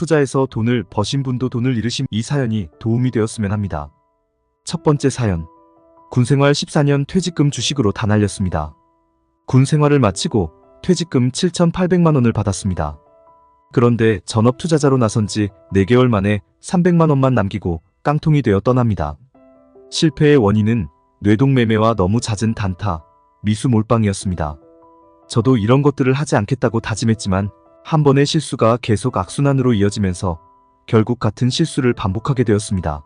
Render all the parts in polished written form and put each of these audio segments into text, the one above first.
투자해서 돈을 버신 분도 돈을 잃으신 이 사연이 도움이 되었으면 합니다. 첫 번째 사연. 군생활 14년 퇴직금 주식으로 다 날렸습니다. 군생활을 마치고 퇴직금 7,800만 원을 받았습니다. 그런데 전업 투자자로 나선 지 4개월 만에 300만 원만 남기고 깡통이 되어 떠납니다. 실패의 원인은 뇌동매매와 너무 잦은 단타, 미수 몰빵이었습니다. 저도 이런 것들을 하지 않겠다고 다짐했지만 한 번의 실수가 계속 악순환으로 이어지면서 결국 같은 실수를 반복하게 되었습니다.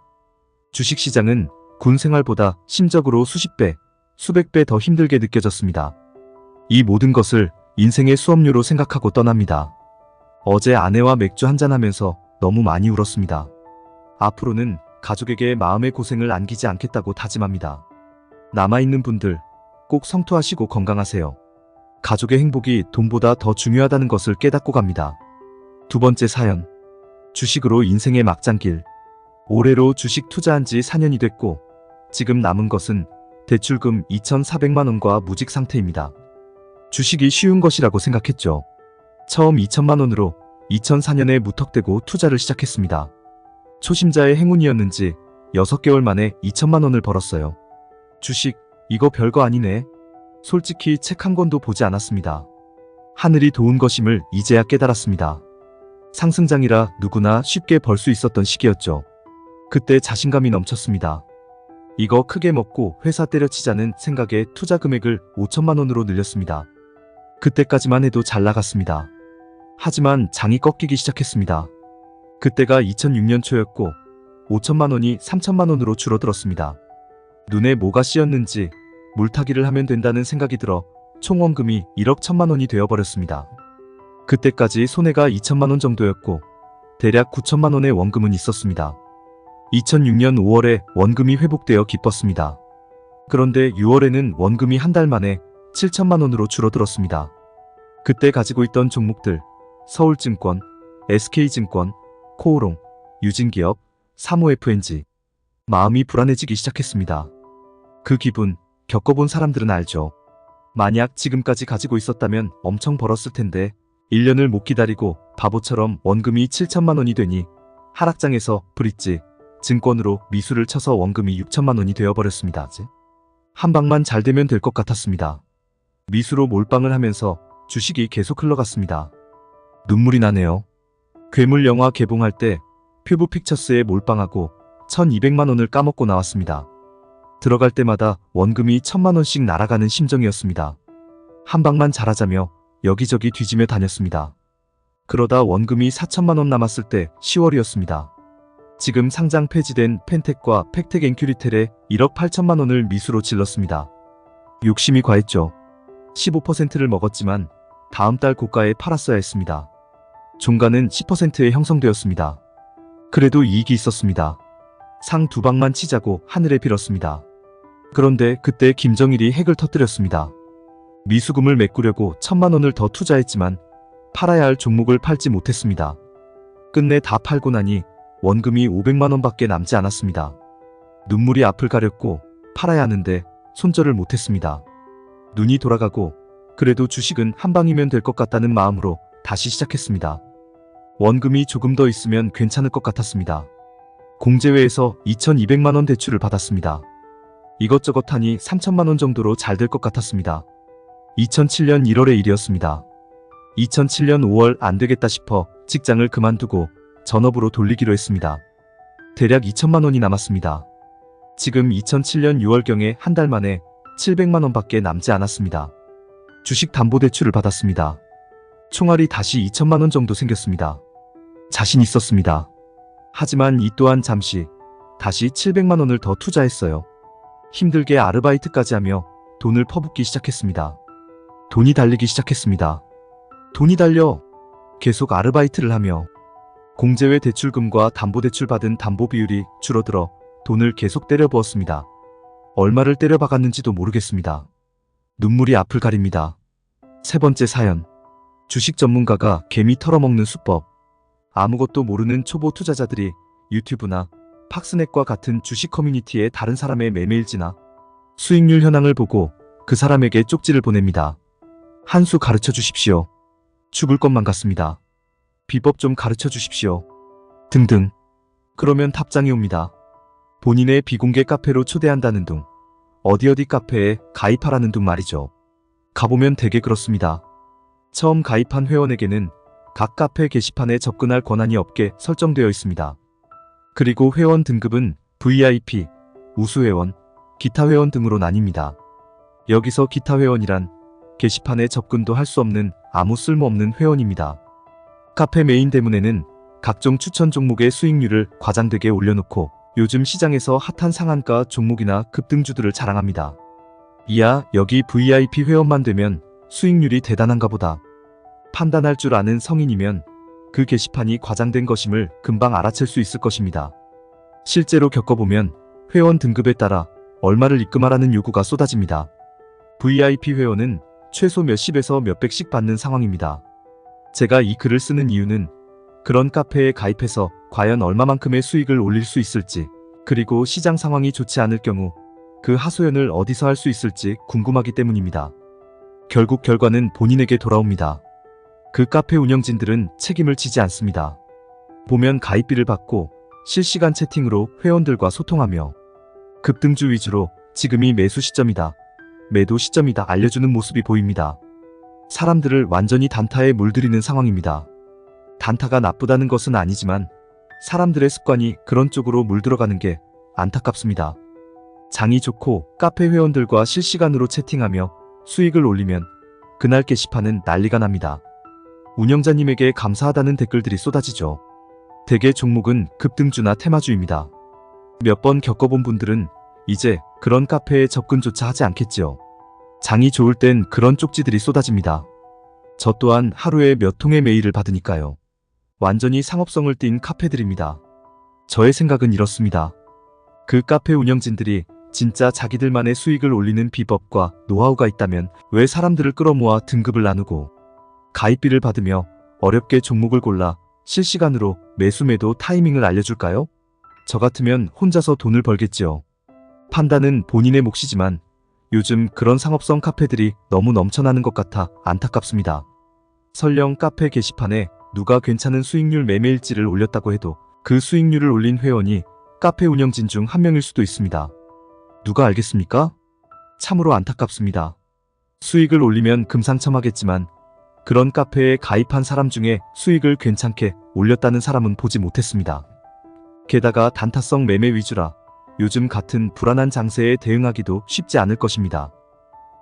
주식시장은 군 생활보다 심적으로 수십 배, 수백 배 더 힘들게 느껴졌습니다. 이 모든 것을 인생의 수업료로 생각하고 떠납니다. 어제 아내와 맥주 한잔하면서 너무 많이 울었습니다. 앞으로는 가족에게 마음의 고생을 안기지 않겠다고 다짐합니다. 남아있는 분들 꼭 성투하시고 건강하세요. 가족의 행복이 돈보다 더 중요하다는 것을 깨닫고 갑니다. 두 번째 사연. 주식으로 인생의 막장길. 올해로 주식 투자한 지 4년이 됐고 지금 남은 것은 대출금 2,400만 원과 무직 상태입니다. 주식이 쉬운 것이라고 생각했죠. 처음 2천만 원으로 2004년에 무턱대고 투자를 시작했습니다. 초심자의 행운이었는지 6개월 만에 2천만 원을 벌었어요. 주식, 이거 별거 아니네. 솔직히 책 한 권도 보지 않았습니다. 하늘이 도운 것임을 이제야 깨달았습니다. 상승장이라 누구나 쉽게 벌 수 있었던 시기였죠. 그때 자신감이 넘쳤습니다. 이거 크게 먹고 회사 때려치자는 생각에 투자 금액을 5천만 원으로 늘렸습니다. 그때까지만 해도 잘 나갔습니다. 하지만 장이 꺾이기 시작했습니다. 그때가 2006년 초였고 5천만 원이 3천만 원으로 줄어들었습니다. 눈에 뭐가 씌었는지 물타기를 하면 된다는 생각이 들어 총 원금이 1억 1천만 원이 되어버렸습니다. 그때까지 손해가 2천만 원 정도였고 대략 9천만 원의 원금은 있었습니다. 2006년 5월에 원금이 회복되어 기뻤습니다. 그런데 6월에는 원금이 한 달 만에 7천만 원으로 줄어들었습니다. 그때 가지고 있던 종목들 서울증권, SK증권, 코오롱, 유진기업, 사모FNG. 마음이 불안해지기 시작했습니다. 그 기분 겪어본 사람들은 알죠. 만약 지금까지 가지고 있었다면 엄청 벌었을 텐데 1년을 못 기다리고 바보처럼 원금이 7천만 원이 되니 하락장에서 브릿지, 증권으로 미수를 쳐서 원금이 6천만 원이 되어버렸습니다. 한 방만 잘 되면 될 것 같았습니다. 미수로 몰빵을 하면서 주식이 계속 흘러갔습니다. 눈물이 나네요. 괴물 영화 개봉할 때 퓨브 픽처스에 몰빵하고 1,200만 원을 까먹고 나왔습니다. 들어갈 때마다 원금이 1,000만 원씩 날아가는 심정이었습니다. 한 방만 잘하자며 여기저기 뒤지며 다녔습니다. 그러다 원금이 4천만 원 남았을 때 10월이었습니다. 지금 상장 폐지된 펜텍과 팩텍엔큐리텔에 1억 8천만 원을 미수로 질렀습니다. 욕심이 과했죠. 15%를 먹었지만 다음 달 고가에 팔았어야 했습니다. 종가는 10%에 형성되었습니다. 그래도 이익이 있었습니다. 상 2방만 치자고 하늘에 빌었습니다. 그런데 그때 김정일이 핵을 터뜨렸습니다. 미수금을 메꾸려고 1,000만 원을 더 투자했지만 팔아야 할 종목을 팔지 못했습니다. 끝내 다 팔고 나니 원금이 500만 원밖에 남지 않았습니다. 눈물이 앞을 가렸고 팔아야 하는데 손절을 못했습니다. 눈이 돌아가고 그래도 주식은 한 방이면 될 것 같다는 마음으로 다시 시작했습니다. 원금이 조금 더 있으면 괜찮을 것 같았습니다. 공제회에서 2,200만 원 대출을 받았습니다. 이것저것 하니 3천만 원 정도로 잘 될 것 같았습니다. 2007년 1월의 일이었습니다. 2007년 5월 안 되겠다 싶어 직장을 그만두고 전업으로 돌리기로 했습니다. 대략 2천만 원이 남았습니다. 지금 2007년 6월경에 한 달 만에 700만 원밖에 남지 않았습니다. 주식담보대출을 받았습니다. 총알이 다시 2천만 원 정도 생겼습니다. 자신 있었습니다. 하지만 이 또한 잠시 다시 700만 원을 더 투자했어요. 힘들게 아르바이트까지 하며 돈을 퍼붓기 시작했습니다. 돈이 달리기 시작했습니다. 돈이 달려 계속 아르바이트를 하며 공제회 대출금과 담보대출 받은 담보 비율이 줄어들어 돈을 계속 때려부었습니다. 얼마를 때려박았는지도 모르겠습니다. 눈물이 앞을 가립니다. 세 번째 사연. 주식 전문가가 개미 털어먹는 수법. 아무것도 모르는 초보 투자자들이 유튜브나 팍스넷과 같은 주식 커뮤니티에 다른 사람의 매매일지나 수익률 현황을 보고 그 사람에게 쪽지를 보냅니다. 한 수 가르쳐 주십시오. 죽을 것만 같습니다. 비법 좀 가르쳐 주십시오. 등등. 그러면 답장이 옵니다. 본인의 비공개 카페로 초대한다는 둥. 어디 카페에 가입하라는 둥 말이죠. 가보면 되게 그렇습니다. 처음 가입한 회원에게는 각 카페 게시판에 접근할 권한이 없게 설정되어 있습니다. 그리고 회원 등급은 VIP, 우수회원, 기타 회원 등으로 나뉩니다. 여기서 기타 회원이란 게시판에 접근도 할 수 없는 아무 쓸모없는 회원입니다. 카페 메인 대문에는 각종 추천 종목의 수익률을 과장되게 올려놓고 요즘 시장에서 핫한 상한가 종목이나 급등주들을 자랑합니다. 이야, 여기 VIP 회원만 되면 수익률이 대단한가 보다. 판단할 줄 아는 성인이면 그 게시판이 과장된 것임을 금방 알아챌 수 있을 것입니다. 실제로 겪어보면 회원 등급에 따라 얼마를 입금하라는 요구가 쏟아집니다. VIP 회원은 최소 몇십에서 몇백씩 받는 상황입니다. 제가 이 글을 쓰는 이유는 그런 카페에 가입해서 과연 얼마만큼의 수익을 올릴 수 있을지, 그리고 시장 상황이 좋지 않을 경우 그 하소연을 어디서 할 수 있을지 궁금하기 때문입니다. 결국 결과는 본인에게 돌아옵니다. 그 카페 운영진들은 책임을 지지 않습니다. 보면 가입비를 받고 실시간 채팅으로 회원들과 소통하며 급등주 위주로 지금이 매수 시점이다, 매도 시점이다 알려주는 모습이 보입니다. 사람들을 완전히 단타에 물들이는 상황입니다. 단타가 나쁘다는 것은 아니지만 사람들의 습관이 그런 쪽으로 물들어가는 게 안타깝습니다. 장이 좋고 카페 회원들과 실시간으로 채팅하며 수익을 올리면 그날 게시판은 난리가 납니다. 운영자님에게 감사하다는 댓글들이 쏟아지죠. 대개 종목은 급등주나 테마주입니다. 몇 번 겪어본 분들은 이제 그런 카페에 접근조차 하지 않겠지요. 장이 좋을 땐 그런 쪽지들이 쏟아집니다. 저 또한 하루에 몇 통의 메일을 받으니까요. 완전히 상업성을 띈 카페들입니다. 저의 생각은 이렇습니다. 그 카페 운영진들이 진짜 자기들만의 수익을 올리는 비법과 노하우가 있다면 왜 사람들을 끌어모아 등급을 나누고 가입비를 받으며 어렵게 종목을 골라 실시간으로 매수 매도 타이밍을 알려줄까요? 저 같으면 혼자서 돈을 벌겠지요. 판단은 본인의 몫이지만 요즘 그런 상업성 카페들이 너무 넘쳐나는 것 같아 안타깝습니다. 설령 카페 게시판에 누가 괜찮은 수익률 매매일지를 올렸다고 해도 그 수익률을 올린 회원이 카페 운영진 중 한 명일 수도 있습니다. 누가 알겠습니까? 참으로 안타깝습니다. 수익을 올리면 금상첨화겠지만 그런 카페에 가입한 사람 중에 수익을 괜찮게 올렸다는 사람은 보지 못했습니다. 게다가 단타성 매매 위주라 요즘 같은 불안한 장세에 대응하기도 쉽지 않을 것입니다.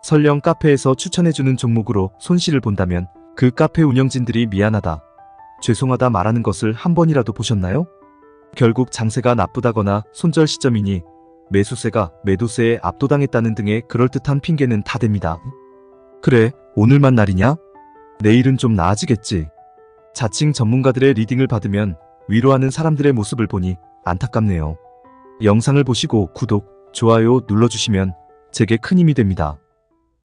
설령 카페에서 추천해주는 종목으로 손실을 본다면 그 카페 운영진들이 미안하다, 죄송하다 말하는 것을 한 번이라도 보셨나요? 결국 장세가 나쁘다거나 손절 시점이니 매수세가 매도세에 압도당했다는 등의 그럴듯한 핑계는 다 댑니다. 그래, 오늘만 날이냐? 내일은 좀 나아지겠지. 자칭 전문가들의 리딩을 받으면 위로하는 사람들의 모습을 보니 안타깝네요. 영상을 보시고 구독, 좋아요 눌러주시면 제게 큰 힘이 됩니다.